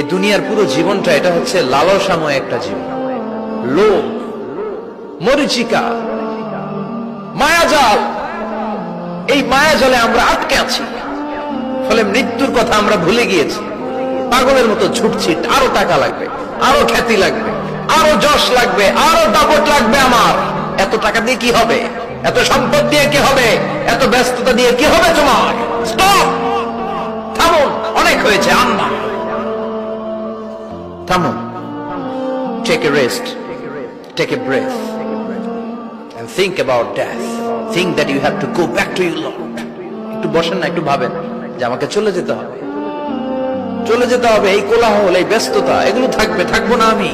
এই দুনিয়ার পুরো জীবনটা এটা হচ্ছে লালসাময় একটা জীবন, লোভ, মরিচিকা, মায়াজাল। এই মায়াজালে আমরা আটকে আছি, ফলে মৃত্যুর কথা আমরা ভুলে গিয়েছি। পাগলের মতো ছুটছি, আরো টাকা লাগবে, আরো খ্যাতি লাগবে, আরো যশ লাগবে, আরো দাপট লাগবে। আমার এত টাকা দিয়ে কি হবে, এত সম্পদ দিয়ে কি হবে, এত ব্যস্ততা দিয়ে কি হবে তোমার? স্টপ, থামুন, অনেক হয়েছে। আম্মা থামুন, take a rest, take a breath and think about death. Think that you have to go back to your Lord. একটু বসেন না, একটু ভাবেন যে আমাকে চলে যেতে হবে, চলে যেতে হবে। এই কোলাহল, এই ব্যস্ততা, এগুলো থাকবে, থাকবো না আমি।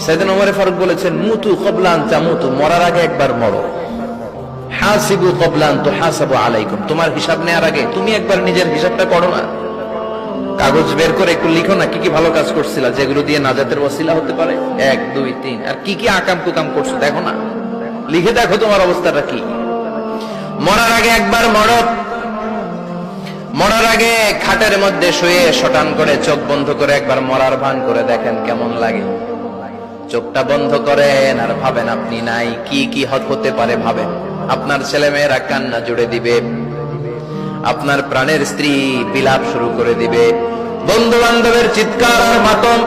সাইয়েদনা ওমর ফারুক বলেছেন, মুতু ক্বাবলা আন তামুতু, মরার আগে একবার মরো। হাসিবু ক্বাবলা আন তুহাসাবু আলাইকুম, তোমার হিসাব নেওয়ার আগে তুমি একবার নিজের হিসাবটা করো না। কাগজ বের করে একটু লিখো না কি কি ভালো কাজ করছিলা, যেগুলো দিয়ে নাজাতের ওসিলা হতে পারে। 1 2 3, আর কি কি আকাম কুকাম করছো দেখো না, লিখে দেখো তোমার অবস্থাটা কি। মরার আগে একবার মরো। মরার আগে খাটের মধ্যে শুয়ে শটান করে চোখ বন্ধ করে একবার মরার ভান করে দেখেন কেমন লাগে। চোখটা বন্ধ করেন আর ভাবেন আপনি নাই, কি কি হতে পারে ভাবেন। আপনার ছেলে মেয়েরা কান্না জুড়ে দিবে, আপনার প্রাণের স্ত্রী বিলাপ শুরু করে দিবে, বন্ধু বান্ধবের চিৎকার মাতম,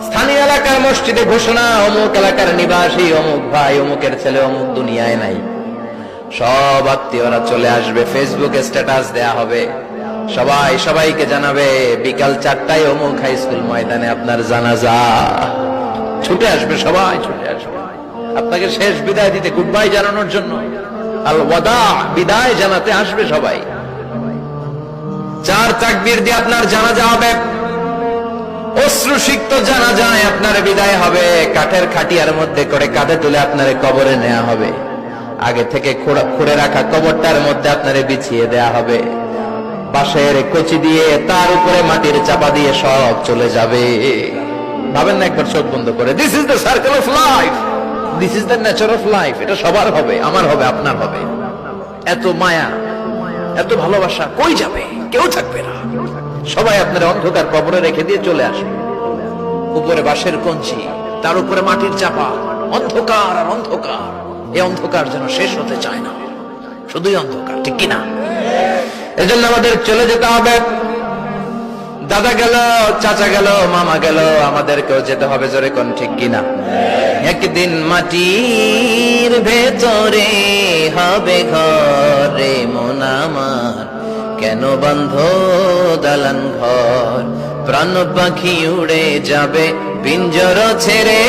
স্থানীয় এলাকার মসজিদে ঘোষণা, অমুক এলাকার নিবাসী অমুক ভাই অমুকের ছেলে অমুক দুনিয়ায় নাই। সব আত্মীয়রা চলে আসবে, ফেসবুকে স্ট্যাটাস দেয়া হবে, সবাই সবাইকে জানাবে বিকাল 4টায় অমুক হাই স্কুল ময়দানে আপনার জানাজা। ছুটে আসবে, সবাই ছুটে আসবে আপনাকে শেষ বিদায় দিতে, গুড বাই জানানোর জন্য, আল ওয়াদা, বিদায় জানাতে আসবে সবাই। 4 তাকবীর দিয়ে আপনার জানাজা হবে, অশ্রুসিক্ত জানাজায় আপনার বিদায় হবে। কাঠের খাটিয়ার মধ্যে করে কাঁধে তুলে আপনার কবরে নেওয়া হবে। আগে থেকে খুঁড়ে রাখা কবরটার মধ্যে আপনারে বিছিয়ে দেয়া হবে। বাঁশের কচি দিয়ে তার উপরে মাটির চাপা দিয়ে সব চলে যাবে। ভাবেন না একবার চোখ বন্ধ করে, this is the circle of life, this is the nature of life. এটা সবার হবে, আমার হবে, আপনার হবে। এত মায়া, এত ভালোবাসা কই যাবে? কেউ থাকবে না, সবাই আপনার অন্ধকার কবরে রেখে দিয়ে চলে আসবে। উপরে বাঁশের কঞ্চি, তার উপরে মাটির চাপা, অন্ধকার আর অন্ধকার। এই অন্ধকার যেন শেষ হতে চায় না, শুধুই অন্ধকার, ঠিক কিনা? এজন্য আমাদের চলে যেতে হবে। দাদা গেল, চাচা গেল, মামা গেল, আমাদেরকেও যেতে হবে, জোরে কোন ঠিক কিনা? একদিন মাটির ভেতরে হবে ঘরে মন আমার, কেন বন্ধ দালান ঘর, প্রাণ পাখি উড়ে যাবে পিঞ্জর ছেড়ে।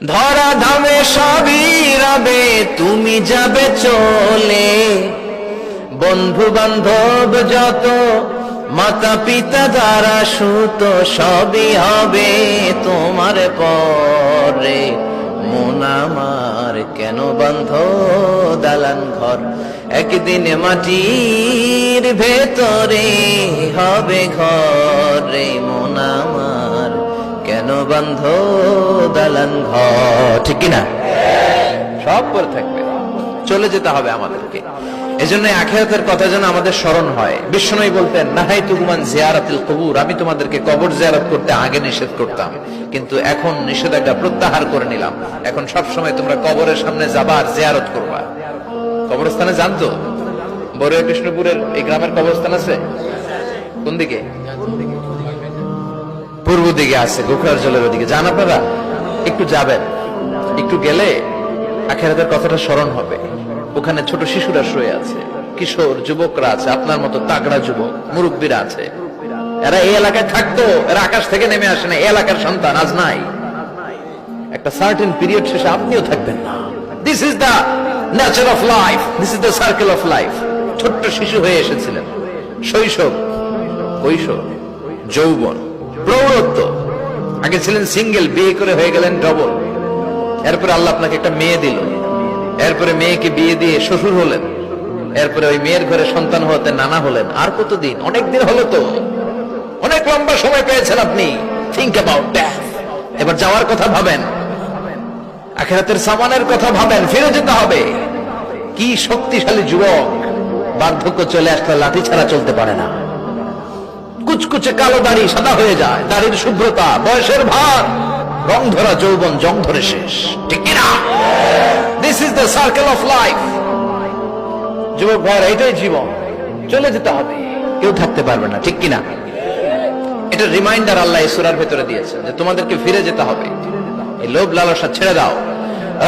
ধরা ধামে সবই রবে, তুমি যাবে চলে। বন্ধু বান্ধব যত, মাতা পিতা দ্বারা সুত, সবই হবে তোমার পরে। মন আমার কেন বন্ধ দালান ঘর, একদিন মাটির ভেতরে হবে ঘরে মন আমার, কেন বন্ধ দালান ঘর, ঠিক কিনা? সব পরে থাকবে, চলে যেতে হবে আমাদেরকে। এজন্য আখিরাতের কথা যেন আমাদের স্মরণ হয়। বিশ্বনবী বলতেন, নাহাইতুকুম আন জিয়ারাতিল কুবুর, আমি তোমাদেরকে কবর জিয়ারত করতে আগে নিষেধ করতাম, কিন্তু এখন নিষেধাজ্ঞা প্রত্যাহার করে নিলাম। এখন সব সময় তোমরা কবরের সামনে যাবা আর জিয়ারত করবা। কবরস্থানে জানতো, বড়ুয়া কৃষ্ণপুরের এই গ্রামের কবরস্থান আছে কোন দিকে? পূর্ব দিকে আছে, গোখরার জলের ওদিকে। যান আপনারা, একটু যাবেন, একটু গেলে আখিরাতের কথাটা স্মরণ হবে। ওখানে ছোট শিশুরা শুয়ে আছে, কিশোর যুবকরা আছে, আপনার মতো তাগড়া যুবক, মুরব্বীরা আছে। এরা এই এলাকায় থাকতো, এরা আকাশ থেকে নেমে আসে না, এই এলাকার সন্তান, আজ নাই। একটা সার্টেন পিরিয়ড শেষে আপনিও থাকবেন না। This is the nature of life, this is the circle of life. ছোট্ট শিশু হয়ে এসেছিলেন, শৈশব, কৈশোর, যৌবন, প্রৌঢ়ত্ব। আগে ছিলেন সিঙ্গেল, বিয়ে করে হয়ে গেলেন ডবল। এরপরে আল্লাহ আপনাকে একটা মেয়ে দিল, এরপরে মেয়েকে বিয়ে দিয়ে শ্বশুর হলেন, এরপরে ওই মেয়ের ঘরে সন্তান হতে নানা হলেন। আর কতদিন? অনেক দিন হলো তো, অনেক লম্বা সময় পেয়েছেন আপনি। Think about death. এবার যাওয়ার কথা ভাবেন, আখিরাতের সামানের কথা ভাবেন, ফিরে যেতে হবে। কি শক্তিশালী যুবক, বার্ধক্য চলে আসলে লাঠি ছাড়া চলতে পারে না। কুচকুচে কালো দাড়ি সাদা হয়ে যায়, দাড়ির শুভ্রতা, বয়সের ভার, রং ধরা যৌবন জং ধরে শেষ, ঠিক কিনা? This is the circle of life. যুবক ভাইরা, এটাই জীবন, চলে যেতে হবে, কেউ থাকতে পারবে না, ঠিক কিনা? এটা রিমাইন্ডার আল্লাহ এই সূরার ভেতরে দিয়েছেন যে তোমাদেরকে ফিরে যেতে হবে, এই লোভ লালসা ছেড়ে দাও।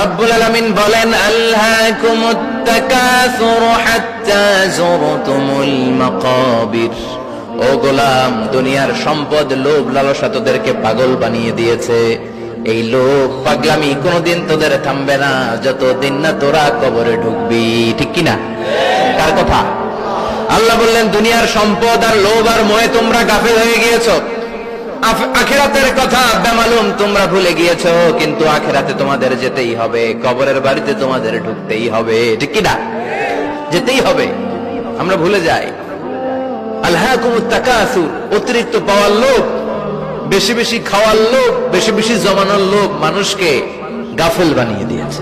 রব্বুল আলামিন বলেন, আলহাকুমুত তাকাসুর হাত্তা যুরতুমুল মাকাবির। ও গোলাম, দুনিয়ার সম্পদ, লোভ লালসা তোদেরকে পাগল বানিয়ে দিয়েছে। এই লোভ পাগলামি কোনোদিন তোদের থামবে না যতদিন না তোরা কবরে ঢুকবি, ঠিক কিনা? কার কথা? আল্লাহ বললেন, দুনিয়ার সম্পদ আর লোভ আর মোহে তোমরা গাফেল হয়ে গিয়েছো, আখিরাতের কথা বেমালুম তোমরা ভুলে গিয়েছো। কিন্তু আখিরাতে তোমাদের যেতেই হবে, কবরের বাড়িতে তোমাদের ঢুকতেই হবে, ঠিক কিনা? যেতেই হবে, আমরা ভুলে যাই। আলহাকুমুত তাকাসুর, অতিরিক্ত পাওয়ার লোভ, বেশি বেশি খাওয়ার লোভ, বেশি বেশি জমানোর লোভ মানুষকে গাফেল বানিয়ে দিয়েছে।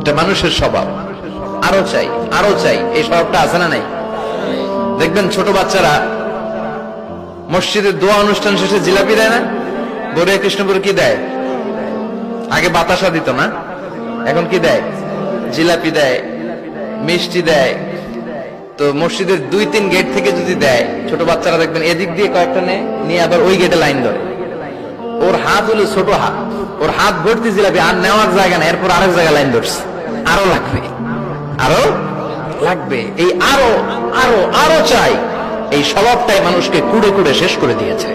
এটা মানুষের স্বভাব, আরো চাই আরো চাই, এই স্বভাবটা আছে না নাই? দেখবেন ছোট বাচ্চারা মসজিদের দোয়া অনুষ্ঠান শেষে জিলাপি দেয় না? গড়িয়া কৃষ্ণপুর কি দেয়? আগে বাতাসা দিত না, এখন কি দেয়? জিলাপি দেয়, মিষ্টি দেয়। তো মসজিদের 2-3 গেট থেকে যদি দেয়, ছোট বাচ্চারা দেখবেন এদিক দিয়ে কয়েকটা নিয়ে আবার ওই গেটে লাইন ধরে। ওর হাত হলো ছোট হাত, ওর হাত ভর্তি জিলাপি, আর নেওয়ার জায়গা না, এরপর আরেক জায়গায় লাইন ধরছে, আরো লাগবে আরো লাগবে, এই আরো আরো আরো চাই, এই স্বভাবটাই মানুষকে কুড়ে কুড়ে শেষ করে দিয়েছে।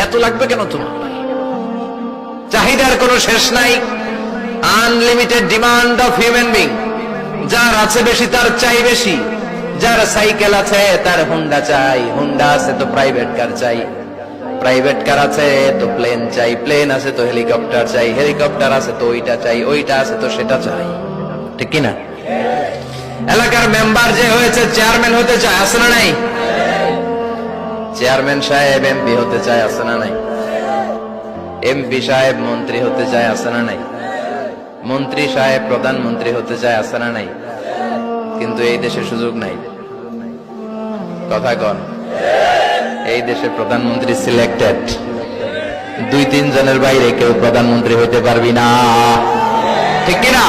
এত লাগবে কেন তোমার? চাহিদার কোনো শেষ নাই, unlimited demand of human being. যার আছে বেশি তার চাই বেশি, যার সাইকেল আছে তার হুন্ডা চাই, হুন্ডা আছে তো প্রাইভেট কার চাই, প্রাইভেট কার আছে তো প্লেন চাই, প্লেন আছে তো হেলিকপ্টার চাই, হেলিকপ্টার আছে তো ওইটা চাই, ওইটা আছে তো সেটা চাই, ঠিক কিনা? এলাকার মেম্বার যে হয়েছে চেয়ারম্যান হতে চায়, আছে না নাই? চেয়ারম্যান সাহেব এমপি হতে চায়, আছে না নাই? এমপি সাহেব মন্ত্রী হতে চায়, আছে না নাই? মন্ত্রী সাহেব প্রধানমন্ত্রী হতে চায়, আছে না নাই? কিন্তু এই দেশে সুযোগ নাই, কথা কন। এই দেশে প্রধানমন্ত্রী সিলেক্টেড, 2-3 জনের বাইরে কেউ প্রধানমন্ত্রী হইতে পারবি না, ঠিক কিনা?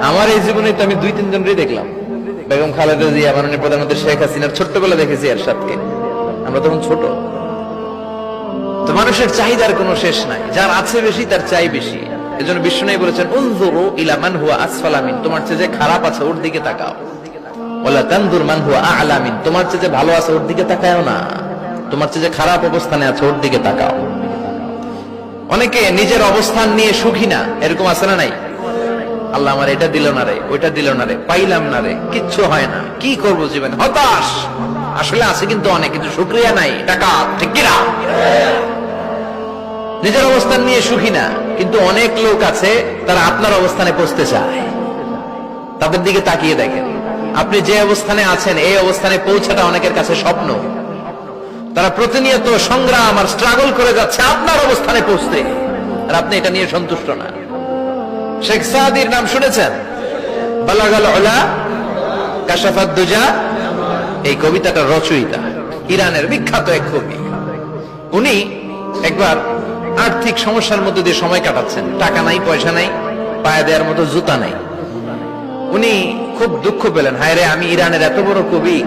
আমার এই জীবনে তো আমি 2-3 জনই দেখলাম। বেগম খালেদা জিয়া, মাননীয় প্রধানমন্ত্রী শেখ হাসিনার ছোট্টবেলা দেখেছি এরশাদকে, আমরা তখন ছোট। তো মানুষের চাহিদার কোনো শেষ নাই, যার আছে বেশি তার চাই বেশি। এজন্য বিষ্ণু বলেছেন, উনজুরু ইলা মান হুয়া আসফালা মিন, তোমার চেয়ে যে খারাপ আছে ওর দিকে তাকাও। ওয়ালা তানজুর মান হুয়া আ'লা মিন, তোমার চেয়ে যে ভালো আছে ওর দিকে তাকাও না, তোমার চেয়ে যে খারাপ অবস্থানে আছে ওর দিকে তাকাও। অনেকে নিজের অবস্থান নিয়ে সুখী না, এরকম আছে না নাই? আল্লাহ আমার এটা দিল না রে, ওইটা দিল না রে, পাইলাম না রে, কিচ্ছু হয় না, কি করবো জীবনে, হতাশ। আসলে আছে কিন্তু অনেক, কিন্তু শুকরিয়া নাই, টাকা, ঠিক কিনা? নিজের অবস্থান নিয়ে সুখী না, কিন্তু অনেক লোক আছে তারা আপনার অবস্থানে পৌঁছতে চায়। তাদের দিকে তাকিয়ে দেখেন, আপনি যে অবস্থানে আছেন এই অবস্থানে পৌঁছাটা অনেকের কাছে স্বপ্ন। তারা প্রতিনিয়ত সংগ্রাম আর স্ট্রাগল করে যাচ্ছে আপনার অবস্থানে পৌঁছতে, আর আপনি এটা নিয়ে সন্তুষ্ট না। শেখ সাদির নাম শুনেছেন? বালাগাল উলা কাশাফাত দুজা, এই কবিতাটার রচয়িতা ইরানের বিখ্যাত এক কবি। উনি একবার আর্থিক সমস্যার মধ্যে দিয়ে সময় কাটাচ্ছেন, টাকা নাই, পয়সা নাই, পায়ে দেওয়ার মতো জুতা নাই। উনি খুব দুঃখ পেলেন, হায় রে, আমি ইরানের এত বড় কবি,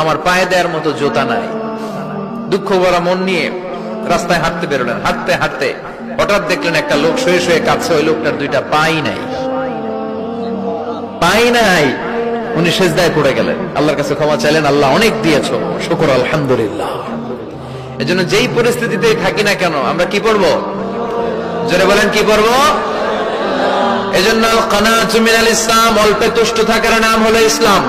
আমার পায়ে দেওয়ার মতো জুতা নাই। দুঃখ ভরা মন নিয়ে রাস্তায় হাঁটতে বেরোলেন। হাঁটতে হাঁটতে হঠাৎ দেখলেন একটা লোক শুয়ে শুয়ে কাঁদছে, ওই লোকটার 2টা পাই নাই, পাই নাই। উনি সেজদায় পড়ে গেলেন, আল্লাহর কাছে ক্ষমা চাইলেন, আল্লাহ অনেক দিয়েছো, শুকর আলহামদুলিল্লাহ। এজন্য যেই পরিস্থিতিতে থাকি না কেন আমরা কি পড়বো? জোরে বলেন, কি পড়বো? এজন্য আল কানাতু মিনাল ইসলাম, অল্পে তুষ্ট থাকার নাম হলো ইসলাম।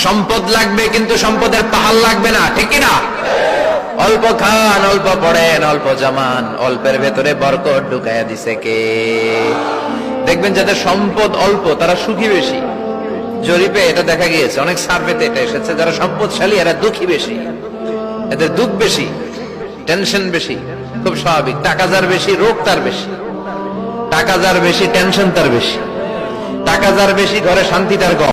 সম্পদ লাগবে কিন্তু সম্পদের পাহাড় লাগবে না, ঠিক কিনা? অল্প খান, অল্প পড়েন, অল্প জামান, অল্পের ভেতরে বরকত ঢুকাইয়া দিছে কে? দেখবেন যাদের সম্পদ অল্প তারা সুখী বেশি। জরিপে এটা দেখা গিয়েছে, অনেক সার্ভেতে এটা এসেছে, যারা সম্পদশালী এরা দুঃখী বেশি, এদের দুঃখ বেশি, টেনশন বেশি। খুব স্বাভাবিক, টাকা যার বেশি রোগ তার বেশি, টাকা যার বেশি টেনশন তার বেশি, টাকা যার বেশি ঘরে শান্তি তার কম।